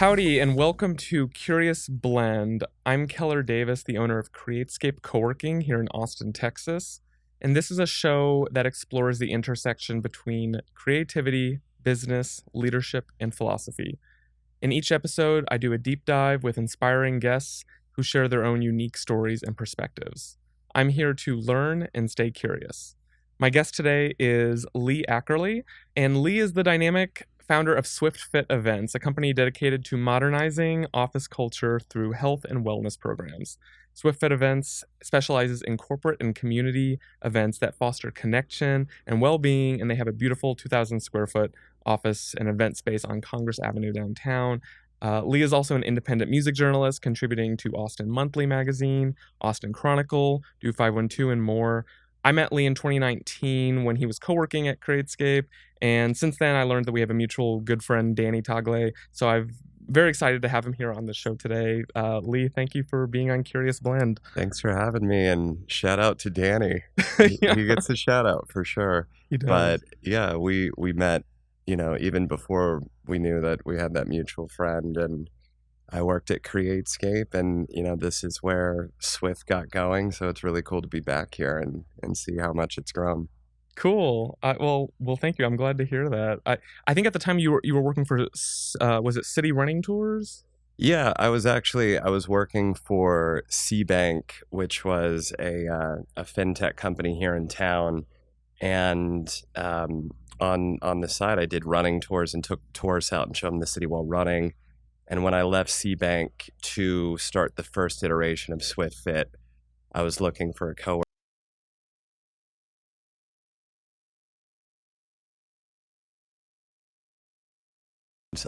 Howdy, and welcome to Curious Blend. I'm Keller Davis, the owner of Createscape Coworking here in Austin, Texas. And this is a show that explores the intersection between creativity, business, leadership, and philosophy. In each episode, I do a deep dive with inspiring guests who share their own unique stories and perspectives. I'm here to learn and stay curious. My guest today is Lee Ackerley, and Lee is the dynamic founder of Swift Fit Events, a company dedicated to modernizing office culture through health and wellness programs. Swift Fit Events specializes in corporate and community events that foster connection and well-being, and they have a beautiful 2,000 square foot office and event space on Congress Avenue downtown. Lee is also an independent music journalist, contributing to Austin Monthly Magazine, Austin Chronicle, Do 512, and more. I met Lee in 2019 when he was co-working at Createscape, and since then I learned that we have a mutual good friend, Danny Tagle, so I'm very excited to have him here on the show today. Lee, thank you for being on Curious Blend. Thanks for having me, and shout out to Danny. Yeah. He gets a shout out for sure. He does. But yeah, we met, even before we knew that we had that mutual friend, and I worked at Createscape, and this is where Swift got going, so it's really cool to be back here and see how much it's grown. Cool. Well, thank you. I'm glad to hear that. I think at the time you were working for, was it City Running Tours? Yeah, I was working for C-Bank, which was a fintech company here in town, and on the side I did running tours and took tourists out and showed them the city while running. And when I left C-Bank to start the first iteration of Swift Fit, I was looking for a coworker.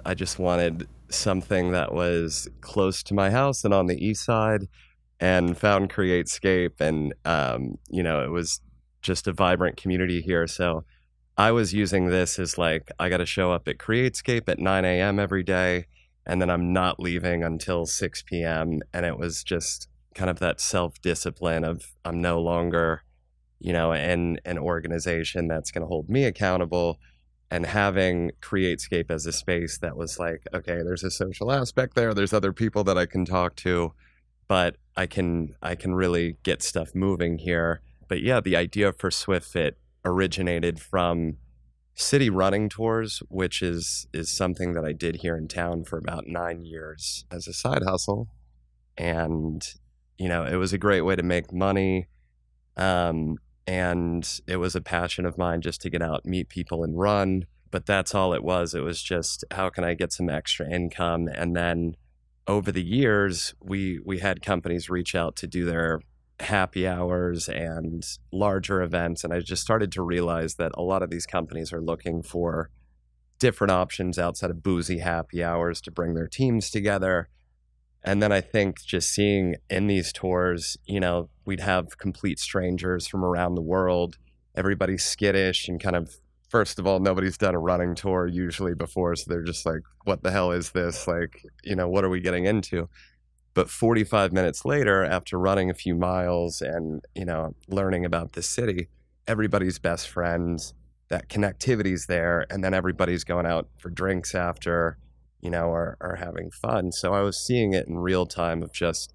I just wanted something that was close to my house and on the east side, and found Createscape, and it was just a vibrant community here. So I was using this as like, I got to show up at Createscape at 9 a.m. every day, and then I'm not leaving until 6 p.m. And it was just kind of that self-discipline of, I'm no longer, in an organization that's going to hold me accountable. And having Createscape as a space that was like, okay, there's a social aspect there. There's other people that I can talk to, but I can really get stuff moving here. But yeah, the idea for Swift Fit originated from city running tours, which is something that I did here in town for about 9 years as a side hustle. And, it was a great way to make money. And it was a passion of mine just to get out, meet people, and run. But that's all it was. It was just, how can I get some extra income? And then over the years, we had companies reach out to do their happy hours and larger events. And I just started to realize that a lot of these companies are looking for different options outside of boozy happy hours to bring their teams together. And then I think just seeing in these tours, we'd have complete strangers from around the world. Everybody's skittish and kind of, first of all, nobody's done a running tour usually before. So they're just like, what the hell is this? Like, what are we getting into? But 45 minutes later, after running a few miles and, learning about the city, everybody's best friends, that connectivity's there. And then everybody's going out for drinks after, are having fun. So I was seeing it in real time of just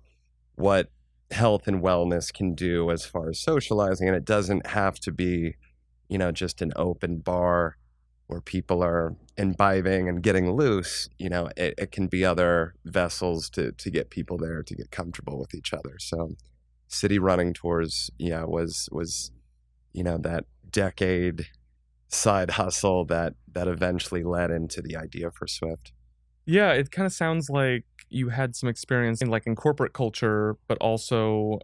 what health and wellness can do as far as socializing. And it doesn't have to be, just an open bar where people are imbibing and getting loose. It can be other vessels to get people there to get comfortable with each other. So city running tours, was that decade side hustle that eventually led into the idea for Swift. Yeah, it kind of sounds like you had some experience in corporate culture, but also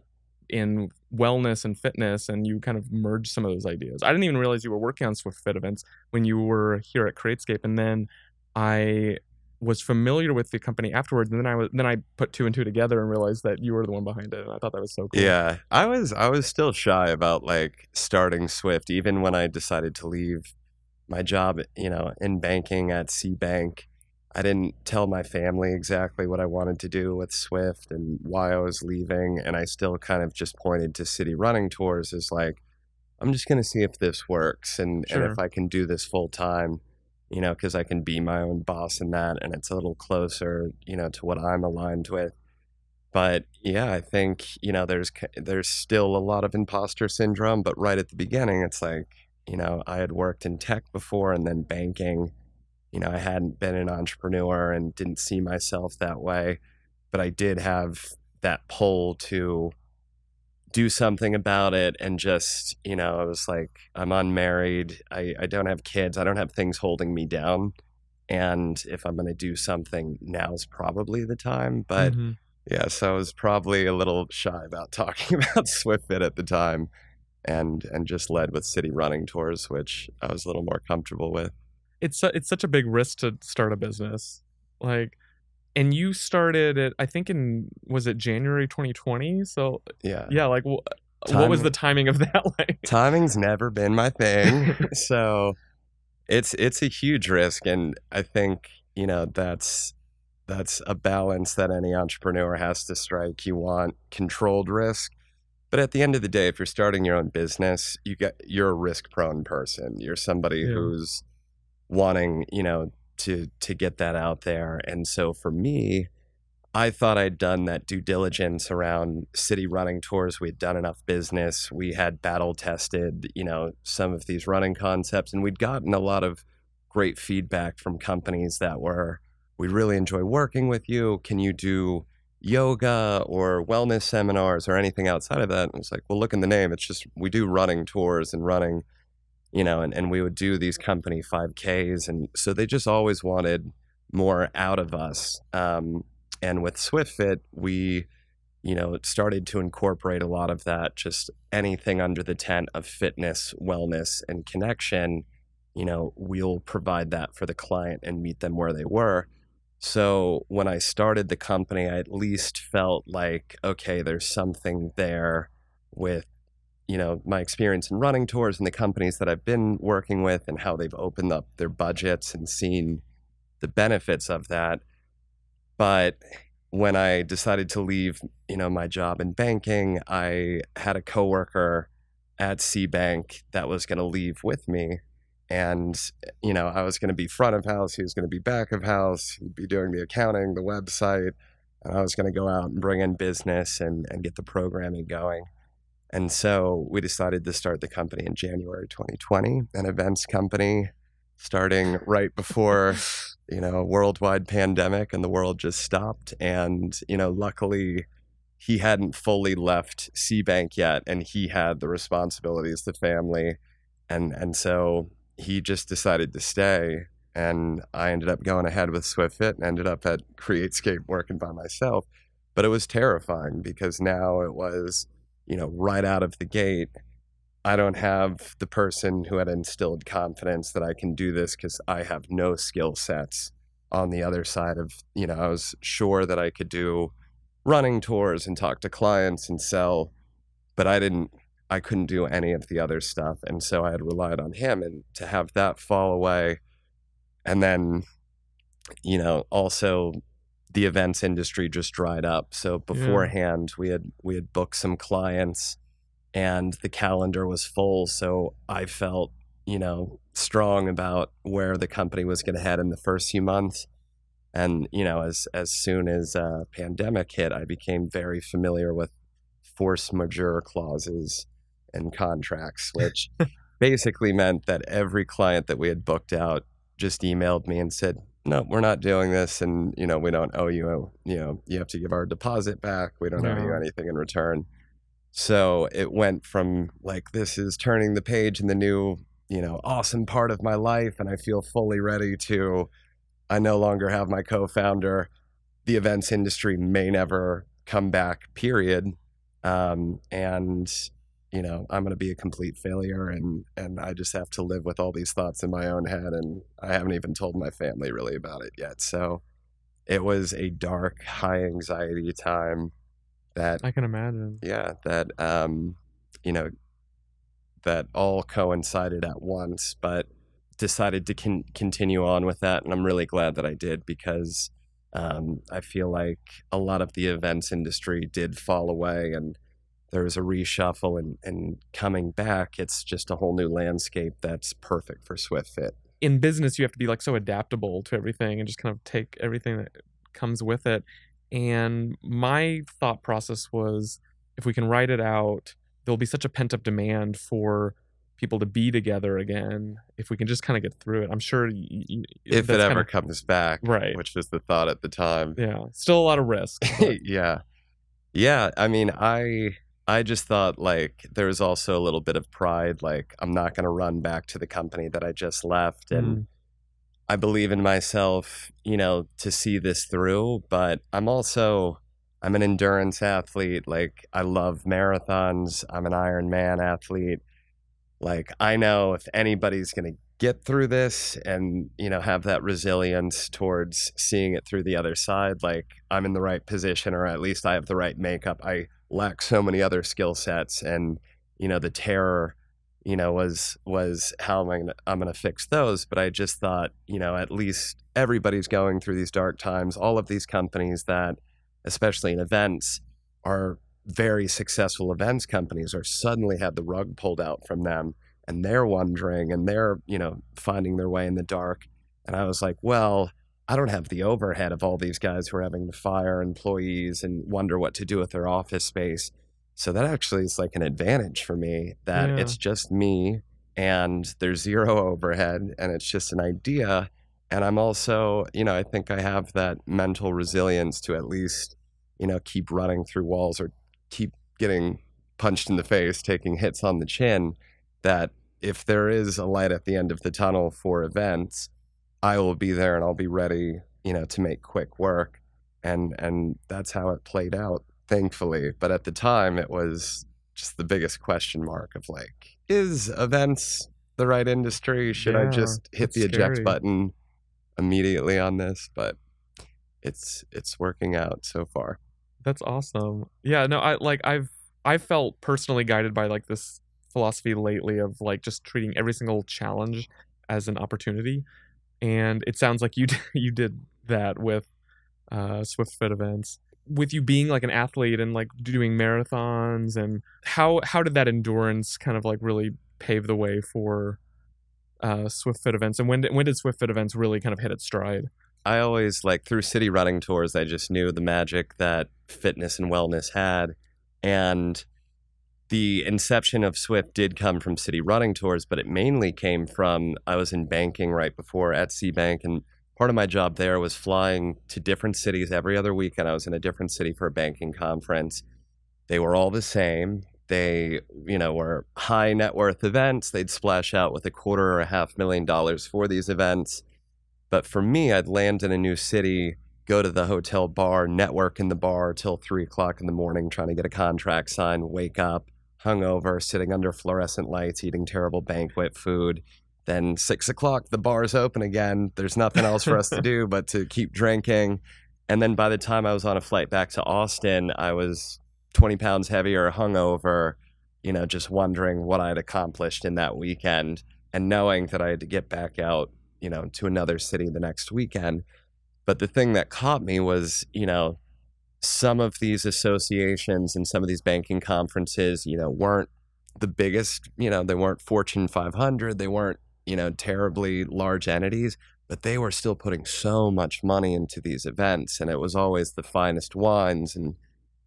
in wellness and fitness, and you kind of merged some of those ideas. I didn't even realize you were working on Swift Fit Events when you were here at Createscape, and then I was familiar with the company afterwards, and then I put two and two together and realized that you were the one behind it, and I thought that was so cool. Yeah, I was still shy about starting Swift, even when I decided to leave my job, in banking at C-Bank. I didn't tell my family exactly what I wanted to do with Swift and why I was leaving. And I still kind of just pointed to city running tours as like, I'm just going to see if this works and if I can do this full time. because I can be my own boss in that, and it's a little closer, to what I'm aligned with. But yeah, I think, there's still a lot of imposter syndrome, but right at the beginning, it's like, I had worked in tech before and then banking. I hadn't been an entrepreneur and didn't see myself that way, but I did have that pull to do something about it. And just, I was like, I'm unmarried. I don't have kids. I don't have things holding me down. And if I'm going to do something, now's probably the time. But Mm-hmm. yeah, so I was probably a little shy about talking about SwiftFit at the time, and just led with city running tours, which I was a little more comfortable with. It's such a big risk to start a business. Like, and you started it, I think was it January 2020? So Yeah. yeah, like what was the timing of that like? Timing's never been my thing. So it's a huge risk, and I think, that's a balance that any entrepreneur has to strike. You want controlled risk, but at the end of the day, if you're starting your own business, you're a risk-prone person. You're somebody Yeah. who's wanting, to get that out there. And so for me, I thought I'd done that due diligence around city running tours. We'd done enough business. We had battle tested, some of these running concepts, and we'd gotten a lot of great feedback from companies that were, we really enjoy working with you. Can you do yoga or wellness seminars or anything outside of that? And it's like, well, look in the name. It's just, we do running tours and running, and we would do these company 5Ks. And so they just always wanted more out of us. And with SwiftFit, we, started to incorporate a lot of that, just anything under the tent of fitness, wellness, and connection, we'll provide that for the client and meet them where they were. So when I started the company, I at least felt like, okay, there's something there with, my experience in running tours and the companies that I've been working with and how they've opened up their budgets and seen the benefits of that. But when I decided to leave, my job in banking, I had a coworker at CBank that was going to leave with me. And, I was going to be front of house. He was going to be back of house. He'd be doing the accounting, the website. And I was going to go out and bring in business and get the programming going. And so we decided to start the company in January 2020, an events company starting right before a worldwide pandemic, and the world just stopped. And, luckily he hadn't fully left CBank yet, and he had the responsibilities, the family. And so he just decided to stay. And I ended up going ahead with SwiftFit and ended up at Createscape working by myself. But it was terrifying because now it was, right out of the gate, I don't have the person who had instilled confidence that I can do this because I have no skill sets on the other side of, I was sure that I could do running tours and talk to clients and sell, but I couldn't do any of the other stuff. And so I had relied on him, and to have that fall away. And then, also the events industry just dried up. So beforehand, we had booked some clients and the calendar was full. So I felt, strong about where the company was going to head in the first few months. And, as soon as pandemic hit, I became very familiar with force majeure clauses and contracts, which basically meant that every client that we had booked out just emailed me and said, no, we're not doing this. And, we don't owe you, you have to give our deposit back. We don't owe you anything in return. So it went from like, this is turning the page in the new, awesome part of my life, and I feel fully ready, to, I no longer have my co-founder. The events industry may never come back, period. And, I'm going to be a complete failure, and I just have to live with all these thoughts in my own head. And I haven't even told my family really about it yet. So it was a dark, high anxiety time that I can imagine. Yeah, that, that all coincided at once, but decided to continue on with that. And I'm really glad that I did, because I feel like a lot of the events industry did fall away, and there was a reshuffle, and coming back, it's just a whole new landscape that's perfect for SwiftFit. in business, you have to be like so adaptable to everything and just kind of take everything that comes with it. And my thought process was, if we can write it out, there'll be such a pent up demand for people to be together again. If we can just kind of get through it, I'm sure If it that's ever comes back, right. which was the thought at the time. Yeah, still a lot of risk. But Yeah. I mean, I just thought like there was also a little bit of pride. Like, I'm not going to run back to the company that I just left, and I believe in myself, to see this through. But I'm an endurance athlete. Like, I love marathons. I'm an Ironman athlete. Like, I know if anybody's going to get through this and, have that resilience towards seeing it through the other side, like, I'm in the right position, or at least I have the right makeup. I lack so many other skill sets, and, the terror, was how I'm going to fix those. But I just thought, at least everybody's going through these dark times. All of these companies that, especially in events, are very successful events companies, are suddenly had the rug pulled out from them, and they're wondering, and they're, finding their way in the dark. And I was like, well, I don't have the overhead of all these guys who are having to fire employees and wonder what to do with their office space. So that actually is like an advantage for me, that it's just me and there's zero overhead, and it's just an idea. And I'm also, I think I have that mental resilience to at least, keep running through walls, or keep getting punched in the face, taking hits on the chin, that if there is a light at the end of the tunnel for events, I will be there and I'll be ready, to make quick work. And that's how it played out, thankfully. But at the time, it was just the biggest question mark of like, is events the right industry? Should I just hit the eject button immediately on this? But it's working out so far. That's awesome. Yeah, no, I've felt personally guided by like this philosophy lately of like just treating every single challenge as an opportunity. And it sounds like you did that with SwiftFit events. With you being like an athlete and like doing marathons, and how did that endurance kind of like really pave the way for SwiftFit events? And when did SwiftFit events really kind of hit its stride? I always, like, through city running tours, I just knew the magic that fitness and wellness had. And the inception of Swift did come from city running tours, but it mainly came from, I was in banking right before at C-Bank, and part of my job there was flying to different cities every other weekend. I was in a different city for a banking conference. They were all the same. They, were high net worth events. They'd splash out with $250,000 or $500,000 for these events. But for me, I'd land in a new city, go to the hotel bar, network in the bar till 3:00 in the morning, trying to get a contract signed, wake up, hungover, sitting under fluorescent lights, eating terrible banquet food. Then 6:00, the bar's open again. There's nothing else for us to do but to keep drinking. And then by the time I was on a flight back to Austin, I was 20 pounds heavier, hungover, just wondering what I'd accomplished in that weekend, and knowing that I had to get back out, to another city the next weekend. But the thing that caught me was, some of these associations and some of these banking conferences, weren't the biggest, they weren't Fortune 500, they weren't, terribly large entities, but they were still putting so much money into these events. And it was always the finest wines and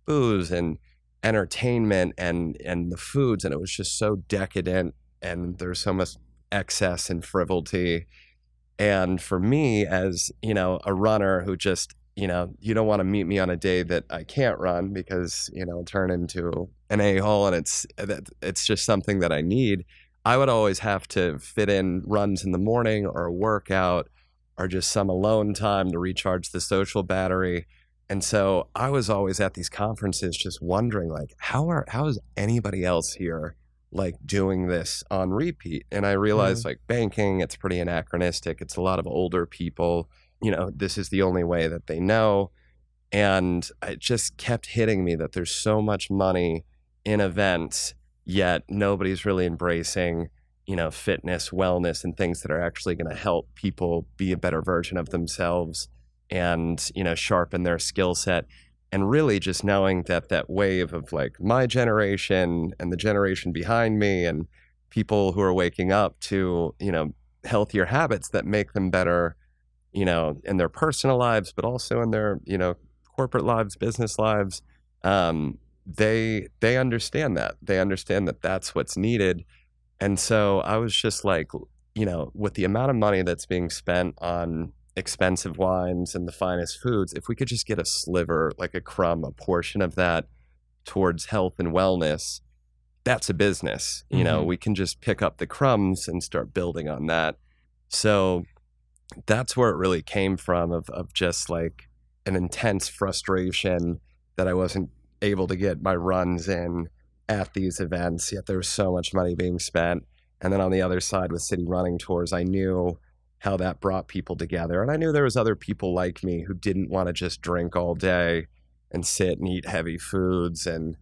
booze and entertainment and the foods. And it was just so decadent, and there's so much excess and frivolity. And for me, as, a runner who just, you don't want to meet me on a day that I can't run because, I'll turn into an a-hole, and it's just something that I need. I would always have to fit in runs in the morning, or a workout, or just some alone time to recharge the social battery. And so I was always at these conferences just wondering, like, how is anybody else here like doing this on repeat? And I realized like banking, it's pretty anachronistic. It's a lot of older people, this is the only way that they know. And it just kept hitting me that there's so much money in events, yet nobody's really embracing, fitness, wellness, and things that are actually going to help people be a better version of themselves and, sharpen their skill set. And really just knowing that wave of like my generation and the generation behind me, and people who are waking up to, healthier habits that make them better, in their personal lives, but also in their, corporate lives, business lives. They understand that. They understand that that's what's needed. And so I was just like, with the amount of money that's being spent on expensive wines and the finest foods, if we could just get a sliver, like a crumb, a portion of that towards health and wellness, that's a business. We can just pick up the crumbs and start building on that. So that's where it really came from, of just like an intense frustration that I wasn't able to get my runs in at these events, yet there was so much money being spent. And then on the other side with city running tours, I knew how that brought people together. And I knew there was other people like me who didn't want to just drink all day and sit and eat heavy foods and,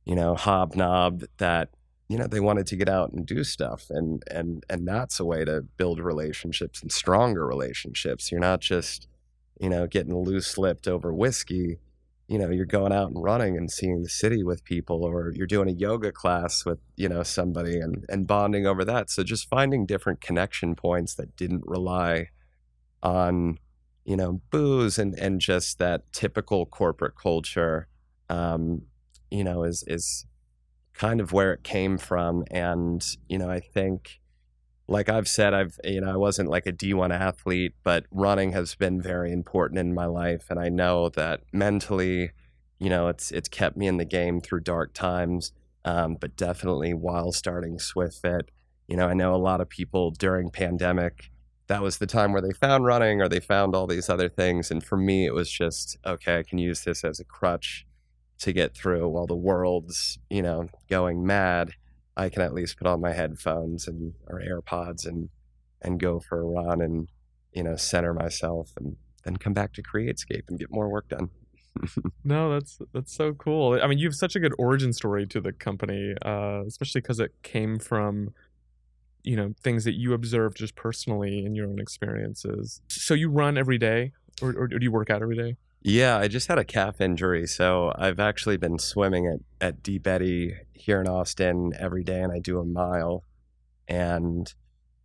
hobnob, that, they wanted to get out and do stuff. And that's a way to build relationships and stronger relationships. You're not just, getting loose-lipped over whiskey. You're going out and running and seeing the city with people, or you're doing a yoga class with, somebody and bonding over that. So just finding different connection points that didn't rely on, booze and just that typical corporate culture, is kind of where it came from. And, I think, like I've said, I wasn't like a D1 athlete, but running has been very important in my life. And I know that mentally, it's kept me in the game through dark times. But definitely while starting SwiftFit, I know a lot of people during pandemic, that was the time where they found running or they found all these other things. And for me, it was just, okay, I can use this as a crutch to get through while the world's, going mad. I can at least put on my headphones or AirPods and go for a run and, center myself and then come back to Createscape and get more work done. No, that's so cool. I mean, you have such a good origin story to the company, especially because it came from, things that you observed just personally in your own experiences. So you run every day, or do you work out every day? Yeah, I just had a calf injury, so I've actually been swimming at Deep Eddy here in Austin every day, and I do a mile, and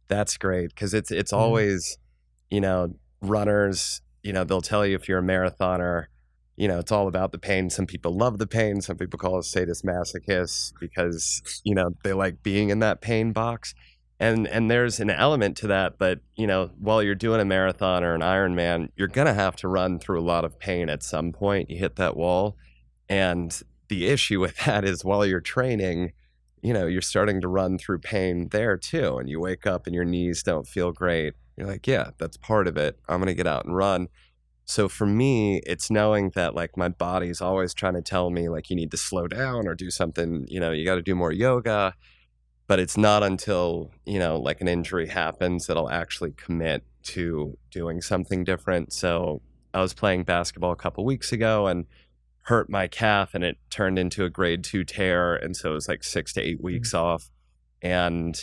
that's great because it's always, runners, they'll tell you if you're a marathoner, it's all about the pain. Some people love the pain. Some people call it sadist masochists because, they like being in that pain box. And there's an element to that, but, while you're doing a marathon or an Ironman, you're going to have to run through a lot of pain at some point. You hit that wall. And the issue with that is while you're training, you're starting to run through pain there too. And you wake up and your knees don't feel great. You're like, yeah, that's part of it. I'm going to get out and run. So for me, it's knowing that like my body's always trying to tell me like you need to slow down or do something, you got to do more yoga. But it's not until, like an injury happens that I'll actually commit to doing something different. So I was playing basketball a couple weeks ago and hurt my calf, and it turned into a grade 2 tear. And so it was like 6 to 8 weeks off. And,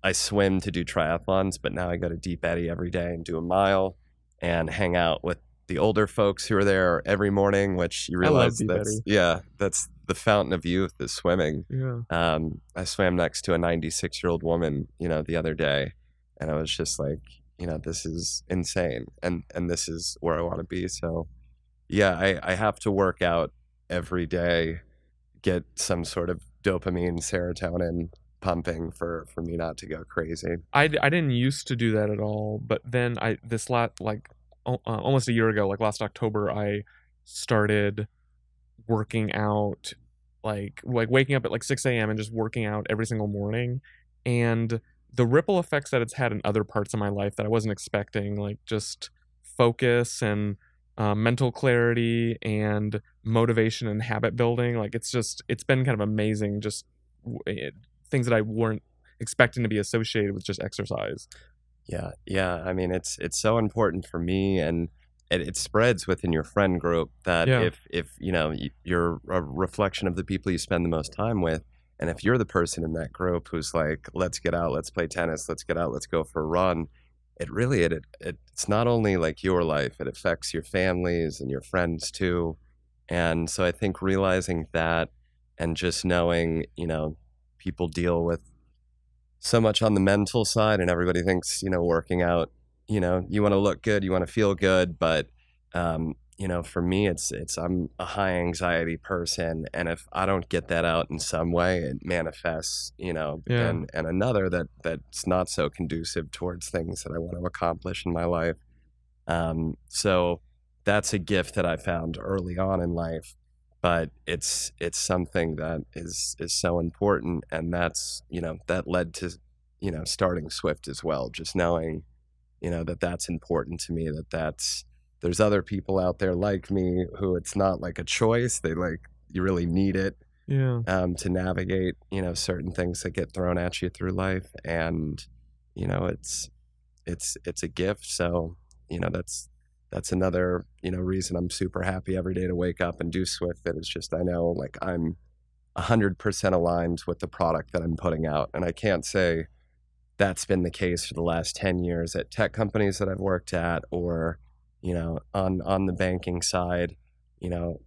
I swim to do triathlons, but now I go to Deep Eddy every day and do a mile and hang out with the older folks who are there every morning, which you realize that's the fountain of youth is swimming. Yeah. I swam next to a 96-year-old woman, the other day, and I was just like, this is insane, and this is where I want to be. So, yeah, I have to work out every day, get some sort of dopamine, serotonin pumping for me not to go crazy. I didn't used to do that at all, but then almost a year ago, like last October, I started working out, like waking up at like 6 a.m. and just working out every single morning. And the ripple effects that it's had in other parts of my life that I wasn't expecting, like just focus and mental clarity and motivation and habit building. Like it's been kind of amazing, just things that I weren't expecting to be associated with just exercise. Yeah. I mean, it's so important for me, and it spreads within your friend group that if you're a reflection of the people you spend the most time with, and if you're the person in that group who's like, let's get out, let's play tennis, let's get out, let's go for a run, it's not only like your life, it affects your families and your friends too. And so I think realizing that, and just knowing, people deal with so much on the mental side, and everybody thinks, working out, you want to look good, you want to feel good, but for me, it's I'm a high anxiety person, and if I don't get that out in some way, it manifests, Yeah. and another that's not so conducive towards things that I want to accomplish in my life. So that's a gift that I found early on in life, but it's something that is so important, and that's that led to starting Swift as well. Just knowing that's important to me. That's there's other people out there like me who it's not like a choice. They like you really need it Yeah. to navigate certain things that get thrown at you through life, and it's it's a gift. So that's another reason I'm super happy every day to wake up and do Swift. That it's just I know like I'm 100% aligned with the product that I'm putting out, and I can't say that's been the case for the last 10 years at tech companies that I've worked at, or on the banking side.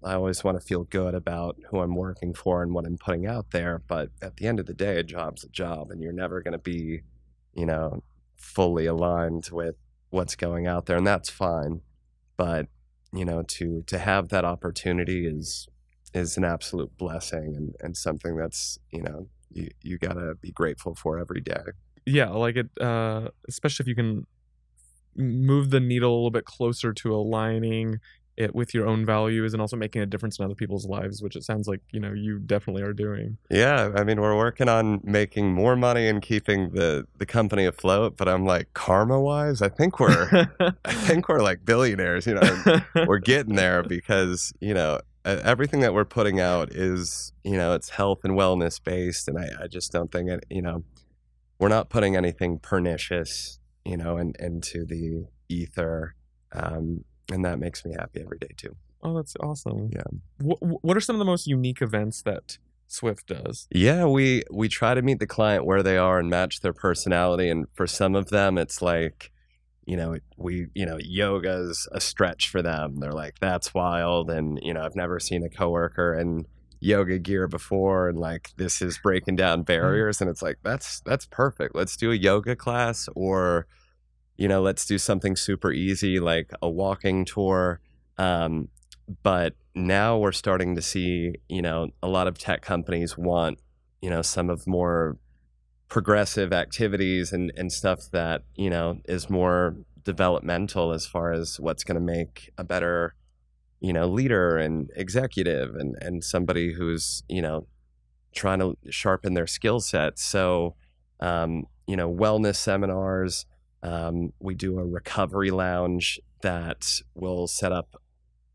I always want to feel good about who I'm working for and what I'm putting out there, but at the end of the day, a job's a job, and you're never going to be you know fully aligned with what's going out there, and that's fine. But to have that opportunity is an absolute blessing, and something that's you gotta be grateful for every day. Yeah, like it, especially if you can move the needle a little bit closer to aligning it with your own values and also making a difference in other people's lives, which it sounds like, you definitely are doing. Yeah, I mean, we're working on making more money and keeping the company afloat, but I'm like, karma wise, I think we're like billionaires. We're getting there because everything that we're putting out is it's health and wellness based, and I just don't think it we're not putting anything pernicious into the ether, and that makes me happy every day too. Oh, that's awesome. Yeah. What are some of the most unique events that Swift does? Yeah, we try to meet the client where they are and match their personality. And for some of them, it's like, yoga's a stretch for them. They're like, that's wild. And, I've never seen a coworker in yoga gear before. And like, this is breaking down barriers. And it's like, that's perfect. Let's do a yoga class, or, let's do something super easy like a walking tour. But now we're starting to see, a lot of tech companies want, some of more progressive activities and stuff that, is more developmental as far as what's going to make a better, leader and executive, and somebody who's, trying to sharpen their skill sets. So, wellness seminars. We do a recovery lounge that will set up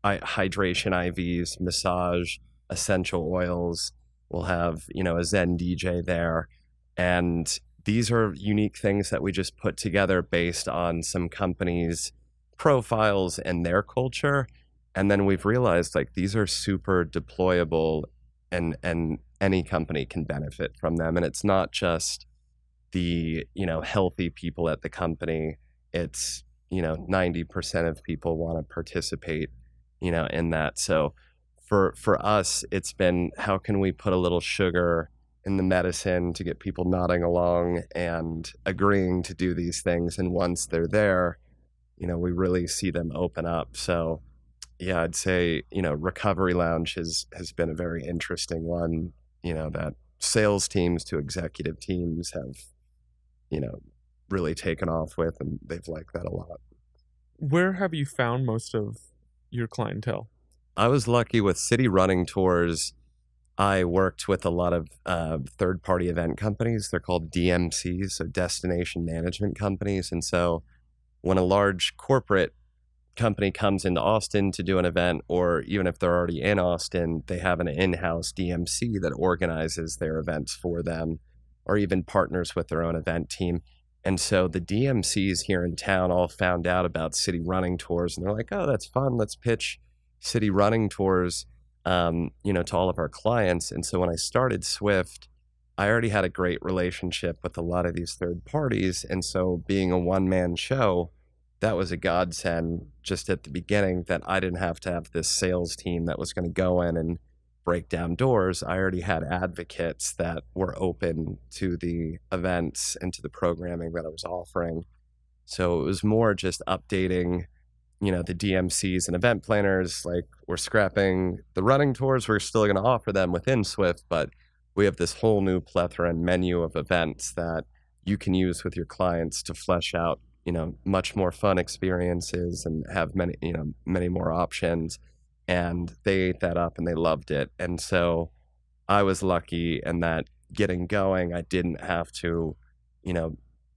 hydration IVs, massage, essential oils. We'll have, a Zen DJ there. And these are unique things that we just put together based on some companies' profiles and their culture. And then we've realized like these are super deployable, and any company can benefit from them. And it's not just the, healthy people at the company. It's, 90% of people want to participate in that. So for us, it's been, how can we put a little sugar in the medicine to get people nodding along and agreeing to do these things? And once they're there, we really see them open up. So yeah, I'd say, Recovery Lounge has been a very interesting one, that sales teams to executive teams have, really taken off with, and they've liked that a lot. Where have you found most of your clientele? I was lucky with city running tours. I worked with a lot of third-party event companies. They're called DMCs, so destination management companies. And so when a large corporate company comes into Austin to do an event, or even if they're already in Austin, they have an in-house DMC that organizes their events for them, or even partners with their own event team. And so the DMCs here in town all found out about city running tours, and they're like, oh, that's fun. Let's pitch city running tours, to all of our clients. And so when I started Swift, I already had a great relationship with a lot of these third parties. And so being a one-man show, that was a godsend just at the beginning, that I didn't have to have this sales team that was going to go in and, break down doors, I already had advocates that were open to the events and to the programming that I was offering. So it was more just updating, the DMCs and event planners. Like, we're scrapping the running tours. We're still going to offer them within Swift, but we have this whole new plethora and menu of events that you can use with your clients to flesh out, much more fun experiences and have many more options. And they ate that up and they loved it. And so I was lucky in that getting going, I didn't have to,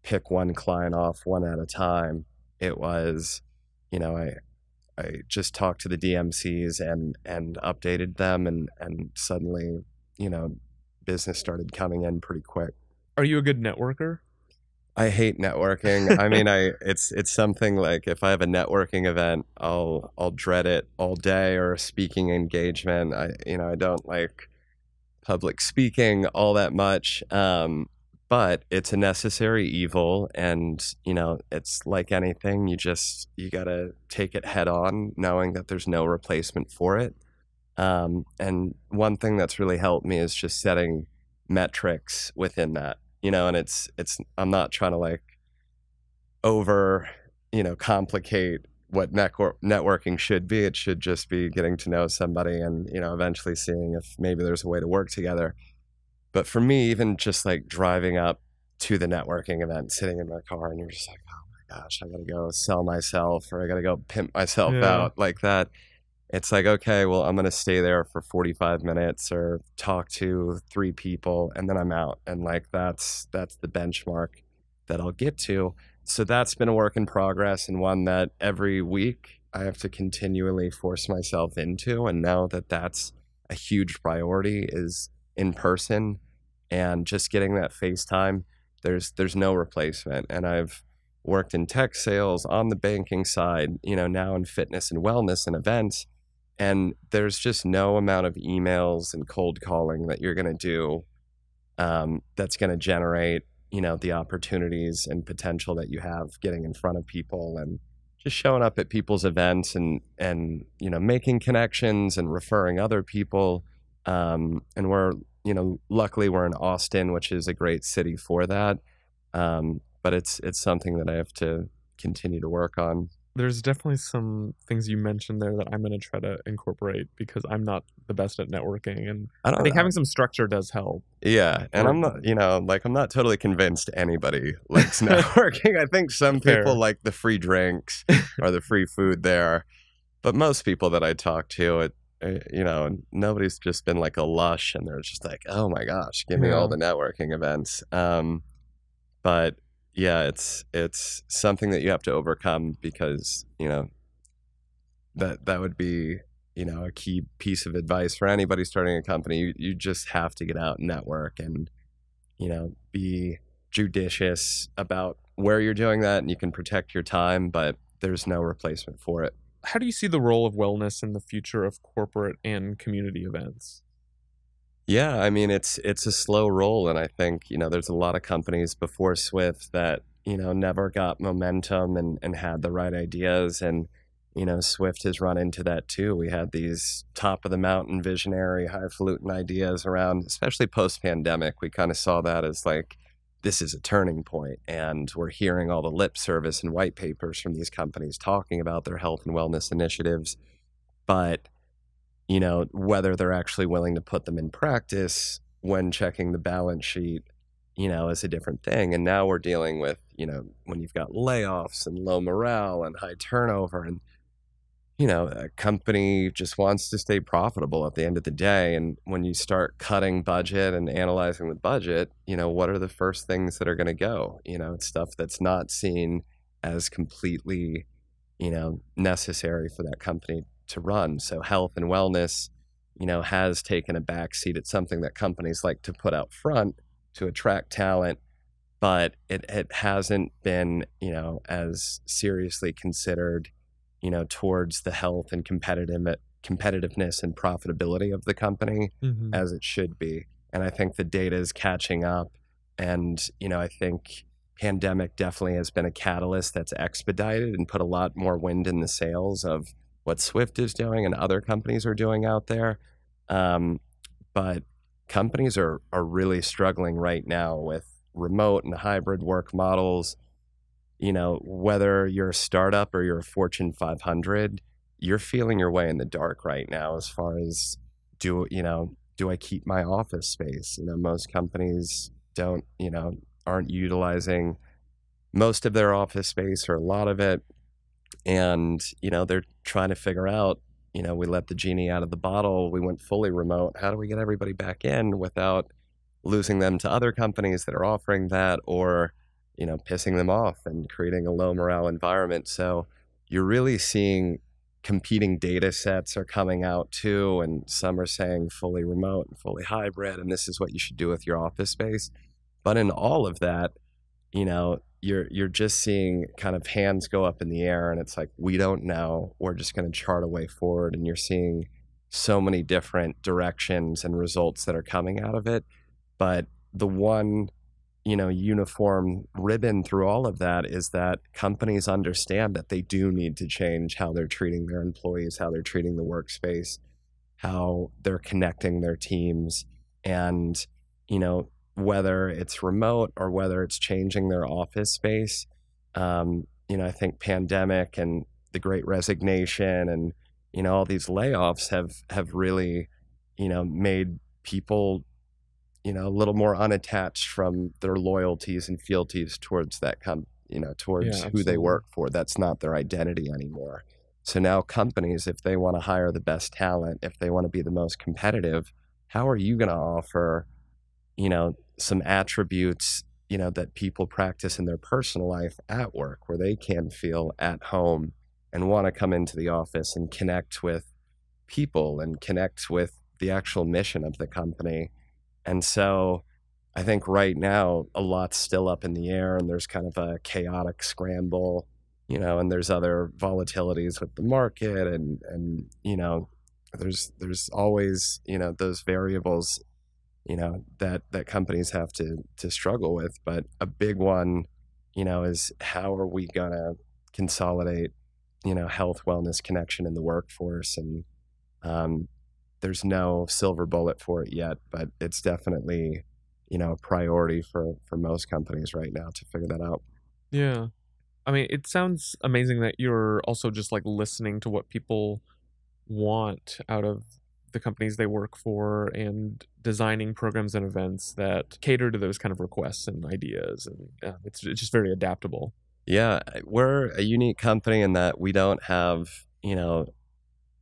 pick one client off one at a time. It was, I just talked to the DMCs and updated them, and suddenly, business started coming in pretty quick. Are you a good networker? I hate networking. I mean, it's something like, if I have a networking event, I'll dread it all day, or a speaking engagement. I don't like public speaking all that much. But it's a necessary evil, and it's like anything. You gotta take it head on, knowing that there's no replacement for it. And one thing that's really helped me is just setting metrics within that. And it's I'm not trying to like over complicate what networking should be. It should just be getting to know somebody, and eventually seeing if maybe there's a way to work together. But for me, even just like driving up to the networking event, sitting in my car, and you're just like, oh my gosh, I got to go sell myself, or I got to go pimp myself out like that. It's like, okay, well, I'm going to stay there for 45 minutes or talk to 3 people, and then I'm out. And like, that's the benchmark that I'll get to. So that's been a work in progress, and one that every week I have to continually force myself into, and know that that's a huge priority, is in person and just getting that face time. There's no replacement. And I've worked in tech sales, on the banking side, now in fitness and wellness and events. And there's just no amount of emails and cold calling that you're going to do that's going to generate, the opportunities and potential that you have getting in front of people, and just showing up at people's events, and making connections and referring other people. And we're, luckily we're in Austin, which is a great city for that. But it's something that I have to continue to work on. There's definitely some things you mentioned there that I'm going to try to incorporate, because I'm not the best at networking, and I think having some structure does help. Yeah, and I'm not, I'm not totally convinced anybody likes networking. I think some people like the free drinks or the free food there, but most people that I talk to, nobody's just been like a lush, and they're just like, oh my gosh, give me all the networking events. But yeah, it's something that you have to overcome, because that would be a key piece of advice for anybody starting a company. You just have to get out and network, and be judicious about where you're doing that, and you can protect your time, but there's no replacement for it. How do you see the role of wellness in the future of corporate and community events? Yeah, I mean, it's a slow roll, and I think, there's a lot of companies before Swift that, never got momentum and had the right ideas, and, Swift has run into that too. We had these top of the mountain visionary, highfalutin ideas around, especially post-pandemic. We kind of saw that as like, this is a turning point, and we're hearing all the lip service and white papers from these companies talking about their health and wellness initiatives, but whether they're actually willing to put them in practice when checking the balance sheet, is a different thing. And now we're dealing with, when you've got layoffs and low morale and high turnover, and, a company just wants to stay profitable at the end of the day. And when you start cutting budget and analyzing the budget, what are the first things that are going to go? It's stuff that's not seen as completely, necessary for that company to run. So health and wellness, has taken a backseat. It's something that companies like to put out front to attract talent, but it hasn't been, as seriously considered, towards the health and competitiveness and profitability of the company as it should be. And I think the data is catching up. And, I think pandemic definitely has been a catalyst that's expedited and put a lot more wind in the sails of what Swift is doing and other companies are doing out there. Um, but companies are really struggling right now with remote and hybrid work models. Whether you're a startup or you're a Fortune 500, you're feeling your way in the dark right now as far as do I keep my office space? Most companies aren't utilizing most of their office space or a lot of it. And, they're trying to figure out, we let the genie out of the bottle. We went fully remote. How do we get everybody back in without losing them to other companies that are offering that, or, pissing them off and creating a low morale environment? So you're really seeing competing data sets are coming out too. And some are saying fully remote and fully hybrid, and this is what you should do with your office space. But in all of that, you're just seeing kind of hands go up in the air, and it's like, we don't know, we're just going to chart a way forward. And you're seeing so many different directions and results that are coming out of it. But the one uniform ribbon through all of that is that companies understand that they do need to change how they're treating their employees, how they're treating the workspace, how they're connecting their teams. And whether it's remote or whether it's changing their office space. I think pandemic and the Great Resignation and all these layoffs have really made people a little more unattached from their loyalties and fealties towards towards Yeah, who they absolutely. work for. That's not their identity anymore. So now companies, if they want to hire the best talent, if they want to be the most competitive, how are you going to offer some attributes, that people practice in their personal life at work, where they can feel at home and want to come into the office and connect with people and connect with the actual mission of the company. And so I think right now a lot's still up in the air, and there's kind of a chaotic scramble, and there's other volatilities with the market, and there's always, those variables that companies have to struggle with. But a big one, is how are we gonna consolidate, health, wellness, connection in the workforce? And um, there's no silver bullet for it yet, but it's definitely, a priority for most companies right now to figure that out. Yeah. I mean, it sounds amazing that you're also just like listening to what people want out of the companies they work for and designing programs and events that cater to those kind of requests and ideas. And it's just very adaptable. Yeah, we're a unique company in that we don't have,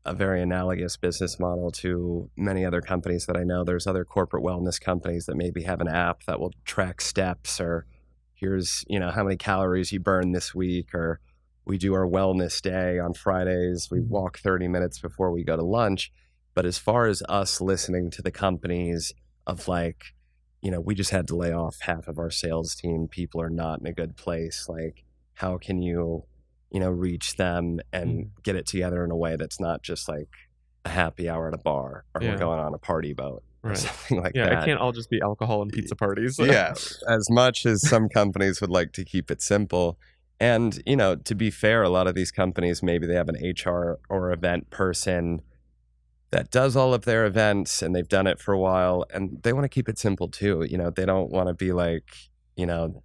a very analogous business model to many other companies that I know. There's other corporate wellness companies that maybe have an app that will track steps, or here's, how many calories you burn this week, or we do our wellness day on Fridays. We Mhm. walk 30 minutes before we go to lunch. But as far as us listening to the companies of like, we just had to lay off half of our sales team. People are not in a good place. Like, how can you reach them and Mhm. get it together in a way that's not just like a happy hour at a bar, or we're Yeah. going on a party boat or Right. something like Yeah. It that. can't all just be alcohol and Y- pizza parties. Yeah, as much as some companies would like to keep it simple. And, to be fair, a lot of these companies, maybe they have an HR or event person that does all of their events, and they've done it for a while, and they want to keep it simple too. They don't want to be like, you know,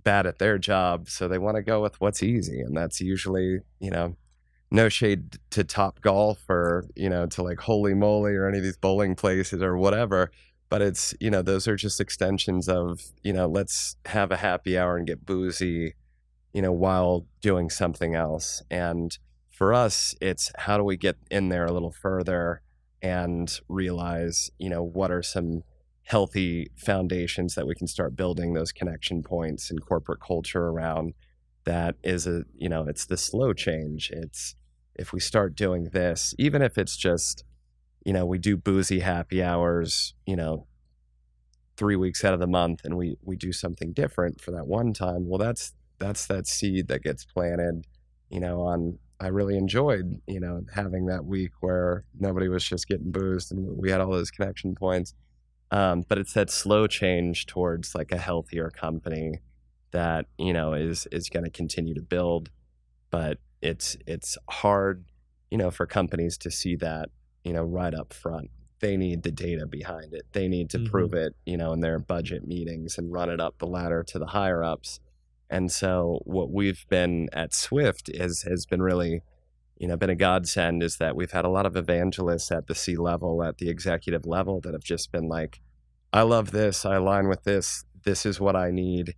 bad at their job. So they want to go with what's easy. And that's usually, no shade to Top Golf or, to like Holy Moly or any of these bowling places or whatever. But it's, those are just extensions of, let's have a happy hour and get boozy, while doing something else. And for us, it's how do we get in there a little further and realize, what are some healthy foundations that we can start building those connection points in corporate culture around. That is it's the slow change. It's if we start doing this, even if it's just, we do boozy happy hours, 3 weeks out of the month, and we do something different for that one time. Well, that's that seed that gets planted, on I really enjoyed, having that week where nobody was just getting boozed and we had all those connection points. But it's that slow change towards like a healthier company that, is going to continue to build. But it's hard, for companies to see that, right up front. they need the data behind it. They need to Mm-hmm. prove it, in their budget meetings and run it up the ladder to the higher ups. And so what we've been at Swift has been really, been a godsend, is that we've had a lot of evangelists at the C level, at the executive level, that have just been like, I love this, I align with this is what I need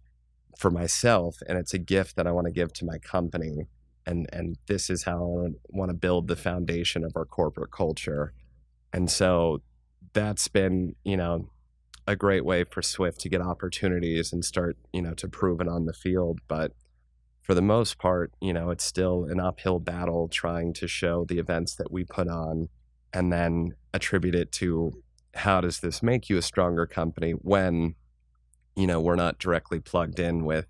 for myself, and it's a gift that I want to give to my company. And this is how I want to build the foundation of our corporate culture. And so that's been, a great way for Swift to get opportunities and start, to prove it on the field. But for the most part, it's still an uphill battle trying to show the events that we put on and then attribute it to how does this make you a stronger company when, we're not directly plugged in with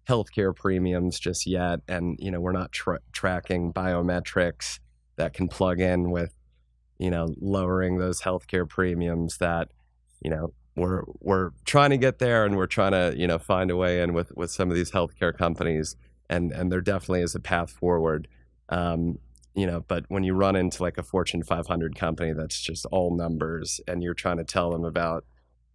healthcare premiums just yet. And, we're not tracking biometrics that can plug in with, lowering those healthcare premiums that, we're trying to get there, and we're trying to, find a way in with some of these healthcare companies. And there definitely is a path forward. But when you run into like a Fortune 500 company that's just all numbers, and you're trying to tell them about,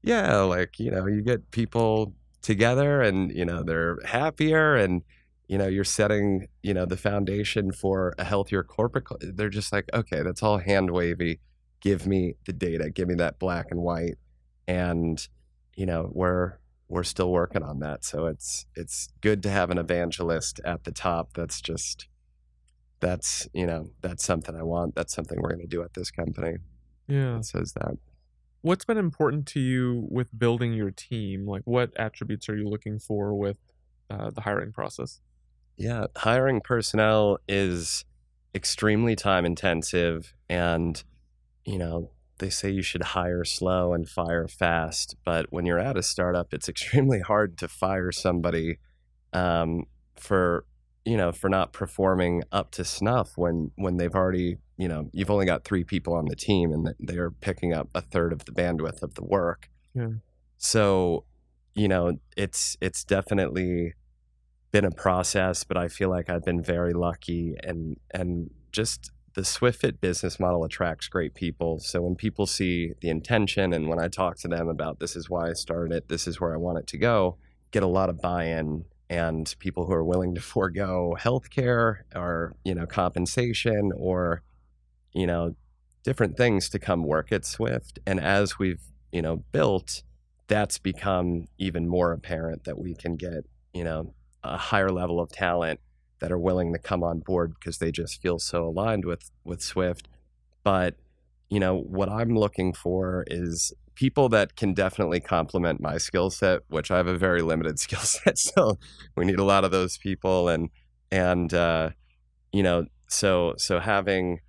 yeah, like, you get people together and, they're happier, and, you're setting, the foundation for a healthier corporate, they're just like, okay, that's all hand wavy. Give me the data, give me that black and white. And, we're still working on that. So it's good to have an evangelist at the top. That's something I want. That's something we're going to do at this company. Yeah. It says that. What's been important to you with building your team? Like, what attributes are you looking for with the hiring process? Yeah, hiring personnel is extremely time intensive, and, they say you should hire slow and fire fast, but when you're at a startup, it's extremely hard to fire somebody for for not performing up to snuff when they've already, you've only got 3 people on the team, and they're picking up a third of the bandwidth of the work. Yeah. So, it's definitely been a process, but I feel like I've been very lucky, and just the SwiftFit business model attracts great people. So when people see the intention, and when I talk to them about this is why I started it, this is where I want it to go, get a lot of buy-in, and people who are willing to forego healthcare or, compensation or, different things to come work at Swift. And as we've, built, that's become even more apparent that we can get, a higher level of talent that are willing to come on board because they just feel so aligned with Swift. But, what I'm looking for is people that can definitely complement my skill set, which I have a very limited skill set. So we need a lot of those people. And so having,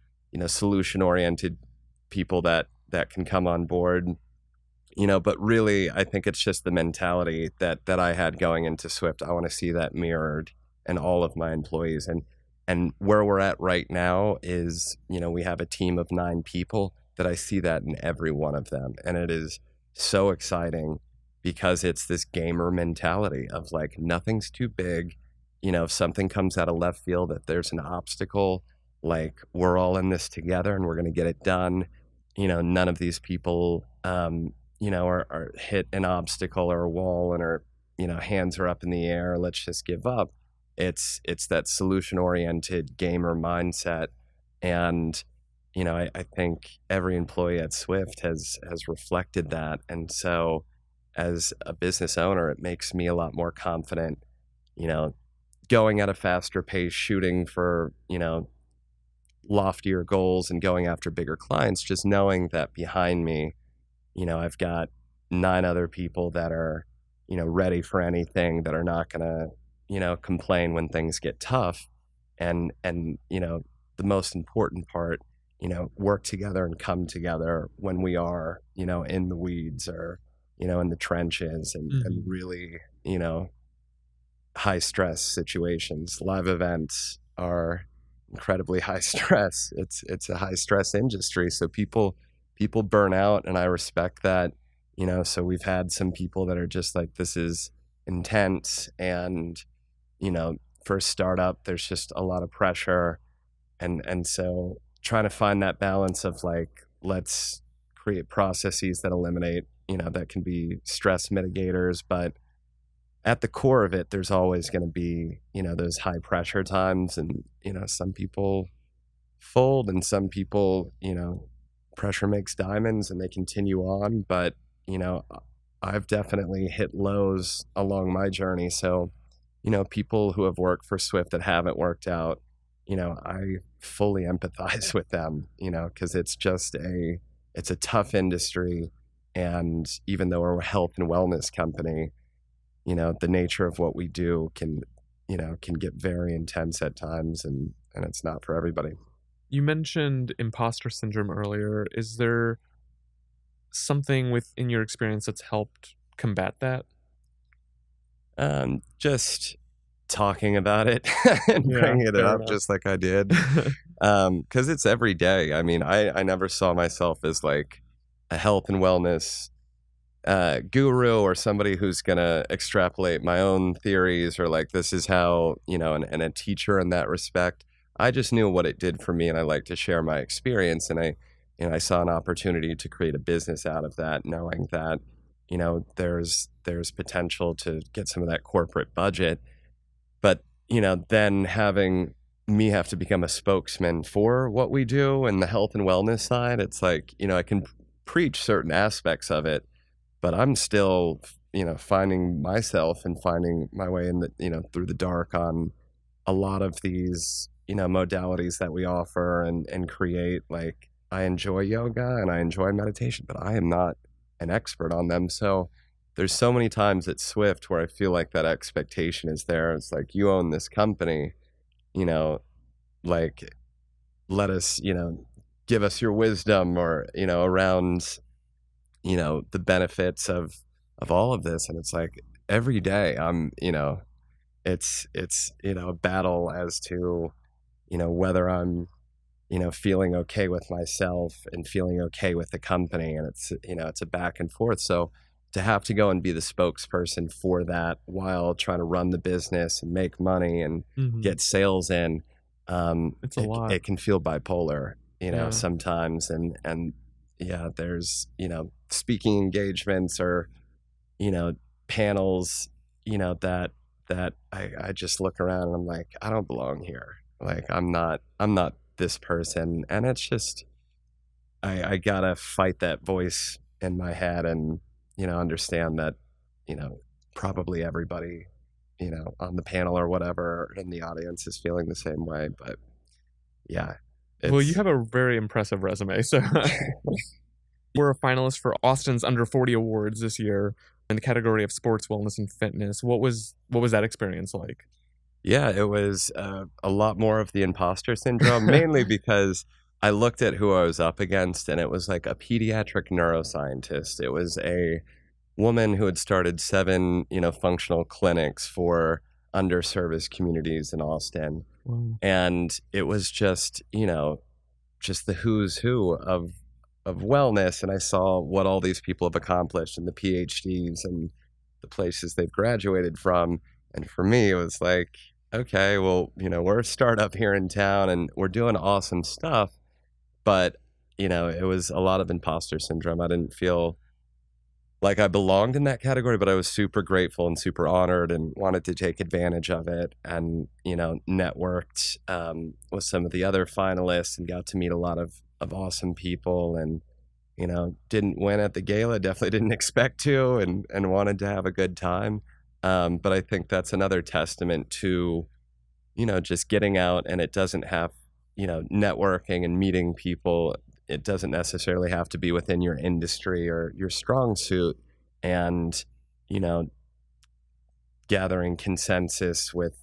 solution oriented people that can come on board, but really, I think it's just the mentality that I had going into Swift. I want to see that mirrored in all of my employees. And where we're at right now is, we have a team of 9 people that I see that in every one of them. And it is so exciting because it's this gamer mentality of like, nothing's too big. If something comes out of left field, if there's an obstacle, like, we're all in this together and we're going to get it done. None of these people, are hit an obstacle or a wall and are, hands are up in the air, let's just give up. It's that solution oriented gamer mindset. And, I think every employee at Swift has reflected that. And so as a business owner, it makes me a lot more confident, going at a faster pace, shooting for, loftier goals and going after bigger clients, just knowing that behind me, I've got 9 other people that are, ready for anything, that are not going to, complain when things get tough. And, the most important part, work together and come together when we are, in the weeds or, in the trenches and really, high stress situations. Live events are incredibly high stress. It's a high stress industry. So people burn out, and I respect that. So we've had some people that are just like, this is intense, and for a startup, there's just a lot of pressure, and so trying to find that balance of like, let's create processes that eliminate, that can be stress mitigators. But at the core of it, there's always going to be, those high pressure times. And, some people fold and some people, pressure makes diamonds and they continue on. But, I've definitely hit lows along my journey. So, people who have worked for Swift that haven't worked out, I fully empathize with them, because it's a tough industry. And even though we're a health and wellness company, the nature of what we do can get very intense at times, and it's not for everybody. You mentioned imposter syndrome earlier. Is there something within your experience that's helped combat that? Just talking about it and bringing it up just like I did. Because it's every day. I mean, I never saw myself as like a health and wellness guru or somebody who's going to extrapolate my own theories or like this is how, and a teacher in that respect. I just knew what it did for me, and I like to share my experience. And I saw an opportunity to create a business out of that, knowing that, there's potential to get some of that corporate budget. But, then having me have to become a spokesman for what we do and the health and wellness side, it's like, I can preach certain aspects of it, but I'm still, finding myself and finding my way in through the dark on a lot of these, modalities that we offer and create. Like, I enjoy yoga and I enjoy meditation, but I am not an expert on them. So there's so many times at Swift where I feel like that expectation is there. It's like, you own this company, like, let us, give us your wisdom or, around, the benefits of all of this. And it's like every day I'm, it's, a battle as to, whether I'm, feeling okay with myself and feeling okay with the company. And it's a back and forth. So to have to go and be the spokesperson for that while trying to run the business and make money and get sales in, it's a lot. It can feel bipolar, sometimes. And yeah, there's, speaking engagements or, panels, that I just look around and I'm like, I don't belong here. Like, I'm not this person. And it's just, I gotta fight that voice in my head and, understand that, probably everybody, on the panel or whatever in the audience is feeling the same way. But yeah. Well, you have a very impressive resume. So we're a finalist for Austin's Under 40 Awards this year in the category of sports, wellness, and fitness. What was that experience like? Yeah, it was a lot more of the imposter syndrome, mainly because I looked at who I was up against, and it was like a pediatric neuroscientist. It was a woman who had started 7, functional clinics for underserviced communities in Austin. Wow. And it was just, just the who's who of wellness. And I saw what all these people have accomplished and the PhDs and the places they've graduated from. And for me, it was like, okay, well, we're a startup here in town and we're doing awesome stuff. But, it was a lot of imposter syndrome. I didn't feel like I belonged in that category, but I was super grateful and super honored and wanted to take advantage of it. And, networked with some of the other finalists and got to meet a lot of awesome people and, didn't win at the gala, definitely didn't expect to, and wanted to have a good time. But I think that's another testament to, just getting out, and it doesn't have, networking and meeting people. It doesn't necessarily have to be within your industry or your strong suit, and, gathering consensus with,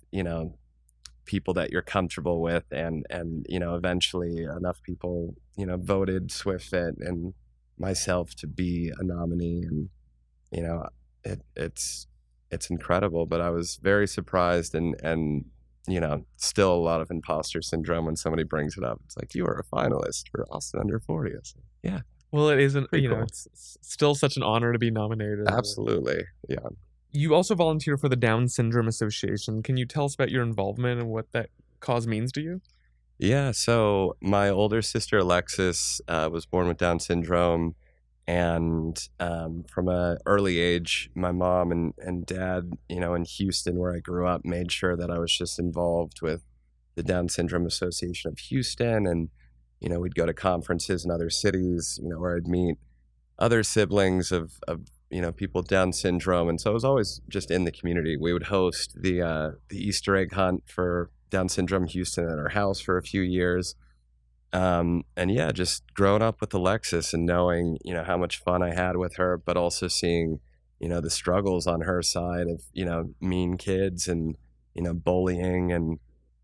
people that you're comfortable with, and eventually enough people, voted SwiftFit and myself to be a nominee, and, it's incredible. But I was very surprised and still a lot of imposter syndrome when somebody brings it up. It's like, you are a finalist for Austin Under 40. It's like, yeah. Well, it isn't, cool. It's still such an honor to be nominated. Absolutely. Yeah. You also volunteer for the Down Syndrome Association. Can you tell us about your involvement and what that cause means to you? Yeah. So my older sister, Alexis, was born with Down syndrome. And from an early age, my mom and dad, in Houston, where I grew up, made sure that I was just involved with the Down Syndrome Association of Houston. And, we'd go to conferences in other cities, where I'd meet other siblings of people with Down syndrome. And so I was always just in the community. We would host the Easter egg hunt for Down syndrome Houston at our house for a few years. And yeah, just growing up with Alexis and knowing, how much fun I had with her, but also seeing, the struggles on her side of, mean kids and, bullying and,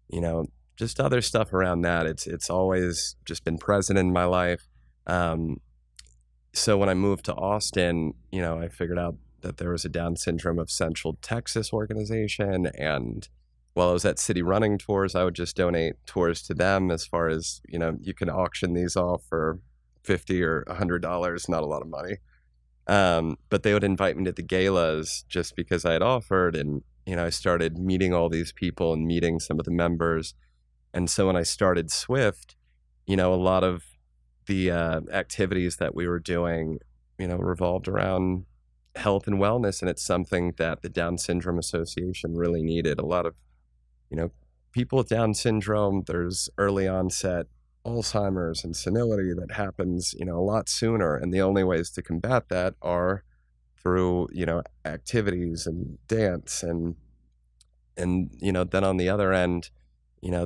you know, just other stuff around that. It's always just been present in my life. So when I moved to Austin, I figured out that there was a Down Syndrome of Central Texas organization. And while I was at city running tours, I would just donate tours to them as far as, you can auction these off for $50 or $100, not a lot of money. But they would invite me to the galas just because I had offered. And, I started meeting all these people and meeting some of the members. And so when I started Swift, a lot of the activities that we were doing, revolved around health and wellness. And it's something that the Down Syndrome Association really needed. A lot of, people with Down syndrome, there's early onset Alzheimer's and senility that happens, a lot sooner. And the only ways to combat that are through, activities and dance and then on the other end,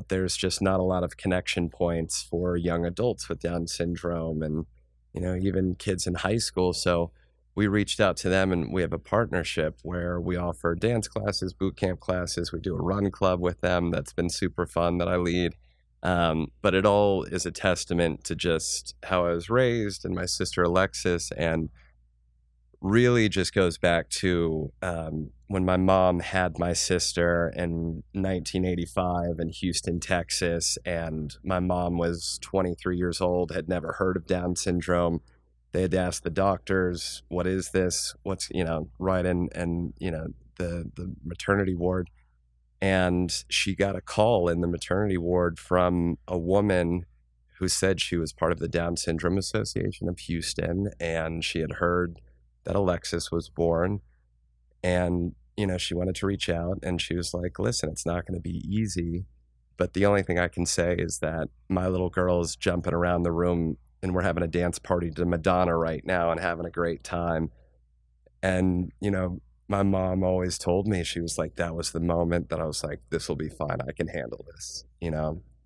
there's just not a lot of connection points for young adults with Down syndrome and, even kids in high school. So we reached out to them and we have a partnership where we offer dance classes, boot camp classes. We do a run club with them. That's been super fun that I lead. But it all is a testament to just how I was raised and my sister Alexis, and really just goes back to when my mom had my sister in 1985 in Houston, Texas, and my mom was 23 years old, had never heard of Down syndrome. They had to ask the doctors, what is this? What's, right in, and, the maternity ward. And she got a call in the maternity ward from a woman who said she was part of the Down Syndrome Association of Houston, and she had heard that Alexis was born. And, she wanted to reach out, and she was like, listen, it's not going to be easy, but the only thing I can say is that my little girl is jumping around the room and we're having a dance party to Madonna right now and having a great time. And, my mom always told me, she was like, that was the moment that I was like, this will be fine. I can handle this.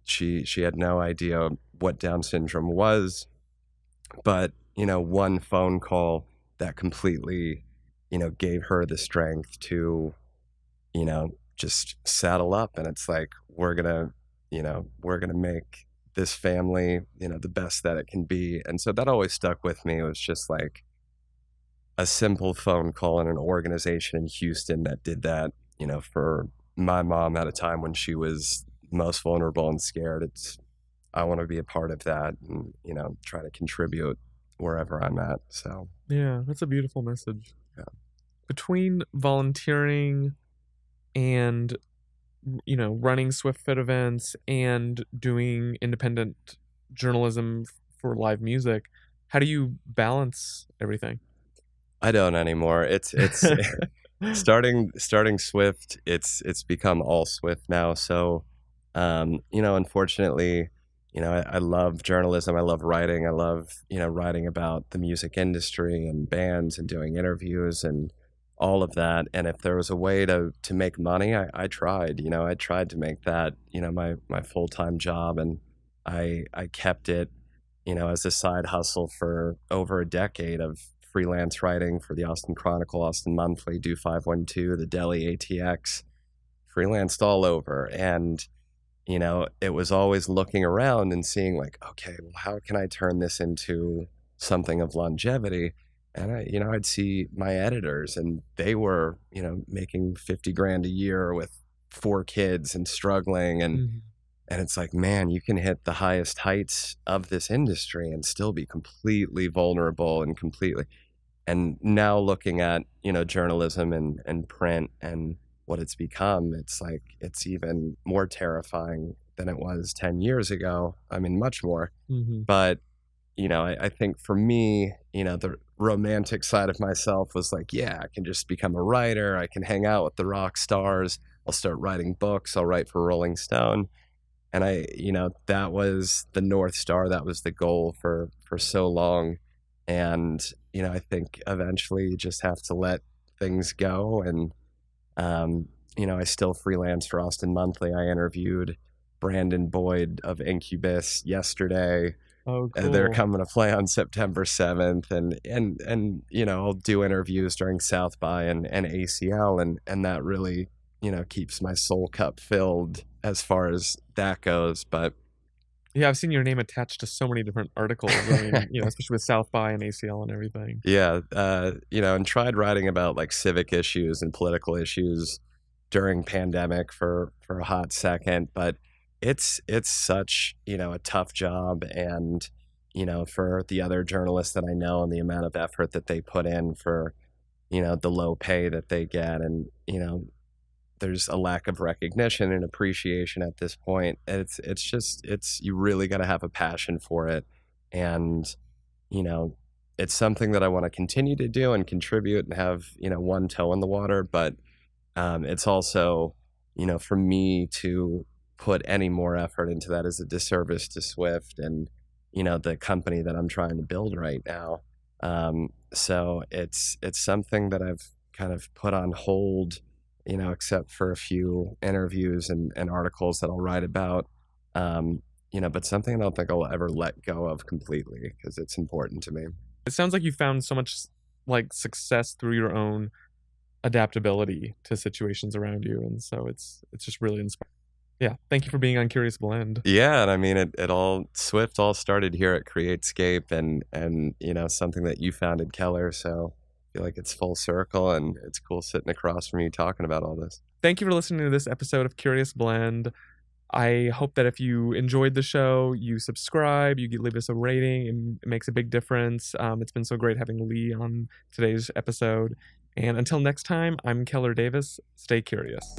She had no idea what Down syndrome was, but, one phone call that completely, gave her the strength to, just saddle up. And it's like, we're going to make this family, the best that it can be. And so that always stuck with me. It was just like a simple phone call in an organization in Houston that did that, for my mom at a time when she was most vulnerable and scared. I want to be a part of that and, try to contribute wherever I'm at. So, yeah, that's a beautiful message. Yeah. Between volunteering and, running Swift Fit events and doing independent journalism for live music, how do you balance everything? I don't anymore. It's starting Swift. It's become all Swift now. So, unfortunately, I love journalism. I love writing. I love, writing about the music industry and bands and doing interviews and all of that. And if there was a way to make money, I tried. I tried to make that, my full-time job, and I kept it, as a side hustle for over a decade of freelance writing for the Austin Chronicle, Austin Monthly, Do 512, the Delhi ATX, freelanced all over. And, it was always looking around and seeing like, okay, well, how can I turn this into something of longevity? And I'd see my editors and they were, making 50 grand a year with 4 kids and struggling. And it's like, man, you can hit the highest heights of this industry and still be completely vulnerable and completely. And now looking at, journalism and print and what it's become, it's like, it's even more terrifying than it was 10 years ago. I mean, much more. But, I think for me, the romantic side of myself was like, yeah, I can just become a writer. I can hang out with the rock stars. I'll start writing books. I'll write for Rolling Stone. And that was the North Star. That was the goal for so long. And, I think eventually you just have to let things go. And, I still freelance for Austin Monthly. I interviewed Brandon Boyd of Incubus yesterday. Oh, They're cool. coming to play on September 7th, and I'll do interviews during South by and ACL, and that really keeps my soul cup filled as far as that goes. But Yeah, I've seen your name attached to so many different articles. I mean, especially with South by and ACL and everything. yeah, and tried writing about like civic issues and political issues during pandemic for a hot second, but it's such a tough job, and for the other journalists that I know and the amount of effort that they put in for the low pay that they get, and there's a lack of recognition and appreciation at this point. It's you really got to have a passion for it, and you know it's something that I want to continue to do and contribute and have one toe in the water. But it's also for me to put any more effort into that is a disservice to Swift and the company that I'm trying to build right now. So it's something that I've kind of put on hold, except for a few interviews and articles that I'll write about. But something I don't think I'll ever let go of completely because it's important to me. It sounds like you found so much like success through your own adaptability to situations around you, and so it's just really inspiring. Yeah, thank you for being on Curious Blend. Yeah, and I mean it all Swift all started here at Createscape and something that you founded, Keller, so I feel like it's full circle and it's cool sitting across from you talking about all this. Thank you for listening to this episode of Curious Blend. I hope that if you enjoyed the show, you subscribe, you leave us a rating, and it makes a big difference. It's been so great having Lee on today's episode. And until next time, I'm Keller Davis. Stay curious.